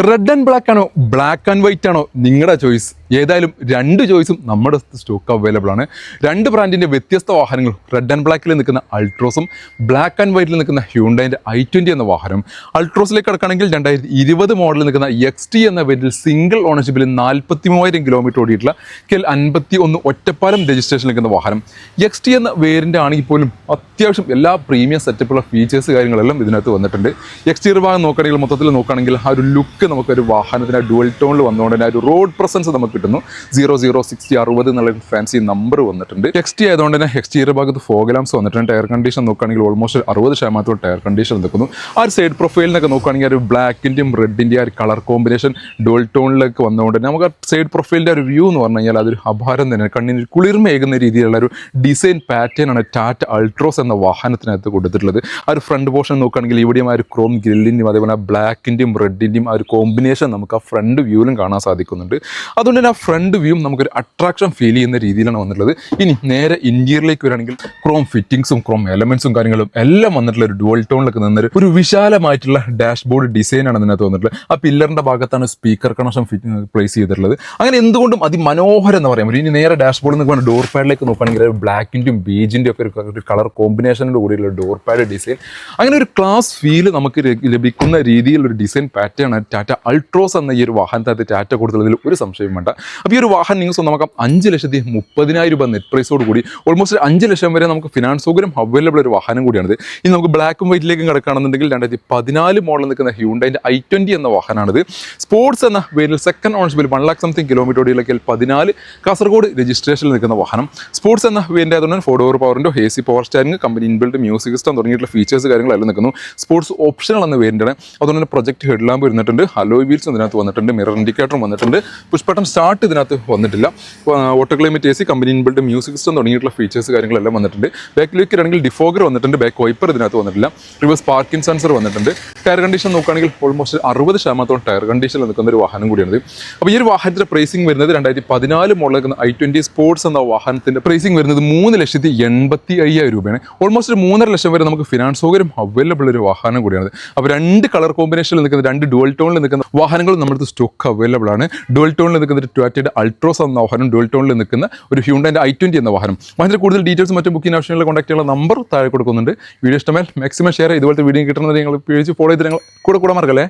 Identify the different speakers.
Speaker 1: Red and black ആണോ black and white ആണോ നിങ്ങളുടെ ചോയ്സ്? ഏതായാലും രണ്ട് ചോയ്സും നമ്മുടെ സ്റ്റോക്ക് അവൈലബിൾ ആണ്. രണ്ട് ബ്രാൻഡിൻ്റെ വ്യത്യസ്ത വാഹനങ്ങൾ, റെഡ് ആൻഡ് ബ്ലാക്കിൽ നിൽക്കുന്ന അൾട്രോസും ബ്ലാക്ക് ആൻഡ് വൈറ്റിൽ നിൽക്കുന്ന ഹ്യൂണ്ടായിൻ്റെ i20 എന്ന വാഹനം. അൾട്രോസിലേക്ക് കിടക്കുകയാണെങ്കിൽ 2020 മോഡലിൽ നിൽക്കുന്ന XT എന്ന വേരിയന്റിൽ സിംഗിൾ ഓണർഷിപ്പിൽ 43,000 കിലോമീറ്റർ ഓടിയിട്ടുള്ള KL51 ഒറ്റപ്പാലം രജിസ്ട്രേഷൻ നിൽക്കുന്ന വാഹനം. XT എന്ന വേരിയന്റ് ആണെങ്കിൽ പോലും അത്യാവശ്യം എല്ലാ പ്രീമിയം സെറ്റപ്പുള്ള ഫീച്ചേഴ്സ് കാര്യങ്ങളെല്ലാം ഇതിനകത്ത് വന്നിട്ടുണ്ട്. എക്സ്റ്റീരിയർ ഭാഗം നോക്കുകയാണെങ്കിൽ മൊത്തത്തിൽ നോക്കുകയാണെങ്കിൽ ആ ഒരു ലുക്ക് നമുക്കൊരു വാഹനത്തിന് ഡുവൽ ടോണിൽ വന്നുകൊണ്ട് തന്നെ ആ ഒരു റോഡ് പ്രസൻസ് നമുക്ക് കിട്ടുന്നു. 0060 എന്നുള്ള ഫാൻസി നമ്പർ വന്നിട്ടുണ്ട്. XT ആയതുകൊണ്ട് തന്നെ എക്സ്റ്റീരിയർ ഭാഗത്ത് ഫോഗ് ലാംപ്സ് വന്നിട്ടുണ്ട്. ടയർ കണ്ടീഷൻ നോക്കുകയാണെങ്കിൽ ഓൾമോസ്റ്റ് 60% ടയർ കണ്ടീഷൻ നിൽക്കുന്നു. ആ ഒരു സൈഡ് പ്രൊഫൈലിനൊക്കെ നോക്കുകയാണെങ്കിൽ ആ ഒരു ബ്ലാക്കിൻ്റെയും റെഡിൻ്റെയും ആ ഒരു കളർ കോമ്പിനേഷൻ ഡുവൽ ടോണിലേക്ക് വന്നുകൊണ്ട് തന്നെ നമുക്ക് ആ സൈഡ് പ്രൊഫൈലിൻ്റെ ഒരു വ്യൂ എന്ന് പറഞ്ഞു കഴിഞ്ഞാൽ അതൊരു അപാരം തന്നെ, കണ്ണിന് കുളിർമയേകുന്ന രീതിയിലുള്ള ഒരു ഡിസൈൻ പാറ്റേൺ ആണ് ടാറ്റ അൾട്രോസ് എന്ന വാഹനത്തിനകത്ത് കൊടുത്തിട്ടുള്ളത്. ആ ഒരു ഫ്രണ്ട് പോർഷൻ നോക്കുകയാണെങ്കിൽ ഇവിടെയും ആ ഒരു ക്രോം ഗ്രില്ലിൻ്റെയും അതേപോലെ ബ്ലാക്കിൻ്റെയും റെഡിൻ്റെയും ആ ഒരു കോമ്പിനേഷൻ നമുക്ക് ആ ഫ്രണ്ട് വ്യൂവിലും കാണാൻ സാധിക്കുന്നുണ്ട്. അതുകൊണ്ട് തന്നെ ആ ഫ്രണ്ട് വ്യൂവും നമുക്കൊരു അട്രാക്ഷൻ ഫീൽ ചെയ്യുന്ന രീതിയിലാണ് വന്നിട്ടുള്ളത്. ഇനി നേരെ ഇന്റീരിയറിലേക്ക് വരികയാണെങ്കിൽ ക്രോം ഫിറ്റിംഗ്സും ക്രോം എലമെന്റ്സും കാര്യങ്ങളും എല്ലാം വന്നിട്ടുള്ള ഒരു ഡുവൽ ടോണിലേക്ക് നിന്നൊരു ഒരു വിശാലമായിട്ടുള്ള ഡാഷ്ബോർഡ് ഡിസൈനാണ് അതിനകത്ത് വന്നിട്ടുള്ളത്. ആ പില്ലറിന്റെ ഭാഗത്താണ് സ്പീക്കർ കണക്ഷൻ പ്ലേസ് ചെയ്തിട്ടുള്ളത്. അങ്ങനെ എന്തുകൊണ്ടും അതിമനോഹരം എന്ന് പറയാൻ പറ്റും. ഇനി നേരെ ഡാഷ്ബോർഡിൽ നിന്ന് ഡോർ പാഡിലേക്ക് നോക്കുകയാണെങ്കിൽ ബ്ലാക്കിൻ്റെയും ബേജിൻ്റെയും ഒക്കെ ഒരു കളർ കോമ്പിനേഷനോട് കൂടിയുള്ള ഡോർ പാഡ് ഡിസൈൻ, അങ്ങനെ ഒരു ക്ലാസ് ഫീൽ നമുക്ക് ലഭിക്കുന്ന രീതിയിലൊരു ഡിസൈൻ പാറ്റേൺ ആണ് ടാറ്റ അൾട്രോസ് എന്ന ഈ ഒരു വാഹനത്തിനകത്ത് ടാറ്റ കൊടുത്തുള്ളതിൽ ഒരു സംശയം വേണ്ട. അപ്പോൾ ഈ ഒരു വാഹനം നിങ്ങൾ സ്വന്തമാക്കാം 5,30,000 രൂപ നെറ്റ് പ്രൈസോട് കൂടി. ഓൾമോസ്റ്റ് 5 ലക്ഷം വരെ നമുക്ക് ഫിനാൻസ് സൗകര്യം അവൈലബിൾ ഒരു വാഹനം കൂടിയാണിത്. ഇനി നമുക്ക് ബ്ലാക്കും വൈറ്റിലേക്കും കിടക്കുകയാണെന്നുണ്ടെങ്കിൽ 2014 മോഡൽ നിൽക്കുന്ന ഹ്യൂണ്ടായിൻ്റെ i20 എന്ന വാഹനമാണിത്. സ്പോർട്സ് എന്ന വേരിയൽ സെക്കൻഡ് ഓണർഷിപ്പിൽ 1,00,000 കിലോമീറ്റർ ഓടിയുള്ള KL14 കാസർഗോഡ് രജിസ്ട്രേഷനിൽ നിൽക്കുന്ന വാഹനം. സ്പോർട്സ് എന്ന വേരിയൻ്റ് ആയതുകൊണ്ട് 4 ഡോർ പവറിൻ്റെ AC power steering, company inbuilt music system തുടങ്ങിയിട്ടുള്ള ഫീച്ചേഴ്സ് കാര്യങ്ങളെല്ലാം നിൽക്കുന്നു. സ്പോർട്സ് ഓപ്ഷണൽ എന്ന വേരിയൻ്റാണ്. അതുകൊണ്ട് തന്നെ പ്രൊജക്ട് ഹെഡ് ലാമ്പ് വരുന്നിട്ടുണ്ട്, അലോയ് വീൽസ് ഇതിനകത്ത് വന്നിട്ടുണ്ട്, മിറർ ഇൻഡിക്കേറ്ററും വന്നിട്ടുണ്ട്, പുഷ് ബട്ടൺ സ്റ്റാർട്ട് ഇതിനകത്ത് വന്നിട്ടില്ല. Auto climate AC, company inbuilt music system തുടങ്ങിയിട്ടുള്ള ഫീച്ചേഴ്സ് കാര്യങ്ങളെല്ലാം വന്നിട്ടുണ്ട്. ബാക്കിലേക്ക് ആണെങ്കിൽ ഡിഫോഗർ വന്നിട്ടുണ്ട്, ബാക്ക് വൈപ്പർ ഇതിനകത്ത് വന്നിട്ടില്ല, റിവേഴ്സ് പാർക്കിംഗ് സെൻസർ വന്നിട്ടുണ്ട്. ടയർ കണ്ടീഷൻ നോക്കുകയാണെങ്കിൽ ഓൾമോസ്റ്റ് 60% ടയർ കണ്ടീഷനിൽ നിൽക്കുന്ന ഒരു വാഹനം കൂടിയാണ്. അപ്പോൾ ഈ ഒരു വാഹനത്തിന്റെ പ്രൈസിംഗ് വരുന്നത് 2014 മോഡൽ നിൽക്കുന്ന i20 സ്പോർട്സ് എന്ന വാഹനത്തിന്റെ പ്രൈസിംഗ് വരുന്നത് 3,85,000 രൂപയാണ്. ഓൾമോസ്റ്റ് 3.5 ലക്ഷം വരെ നമുക്ക് ഫിനാൻസ് സൗകര്യം അവൈലബിൾ ഒരു വാഹനം കൂടിയാണ്. അപ്പോൾ രണ്ട് കളർ കോമ്പിനേഷനിൽ നിൽക്കുന്ന, രണ്ട് ഡുവൽ ടോണിൽ നിൽക്കുന്ന വാഹനങ്ങൾ നമ്മുടെ സ്റ്റോക്ക് അവൈലബിൾ ആണ്. ഡുവൽ ടോണിൽ നിൽക്കുന്ന ഒരു ടാറ്റയുടെ അൾട്രോസ് എന്ന വാഹനം, ഡുവൽ ടോണിൽ നിൽക്കുന്ന ഒരു ഹ്യൂണ്ടായിൻ്റെ i20 എന്ന വാഹനം. വാഹനത്തിൽ കൂടുതൽ ഡീറ്റെയിൽസ് മറ്റും ബുക്കിംഗ് ആവശ്യമുള്ള കോൺടാക്ട് ചെയ്യാനുള്ള നമ്പർ താഴെ കൊടുക്കുന്നുണ്ട്. വീഡിയോ ഇഷ്ടമായാൽ മാക്സിമം ഷെയർ, ഇതുപോലത്തെ വീഡിയോ കിട്ടുന്നത് നിങ്ങൾ പേജ് ഫോളോ ചെയ്ത് നിങ്ങൾ കൂടെ മറക്കല്ലേ.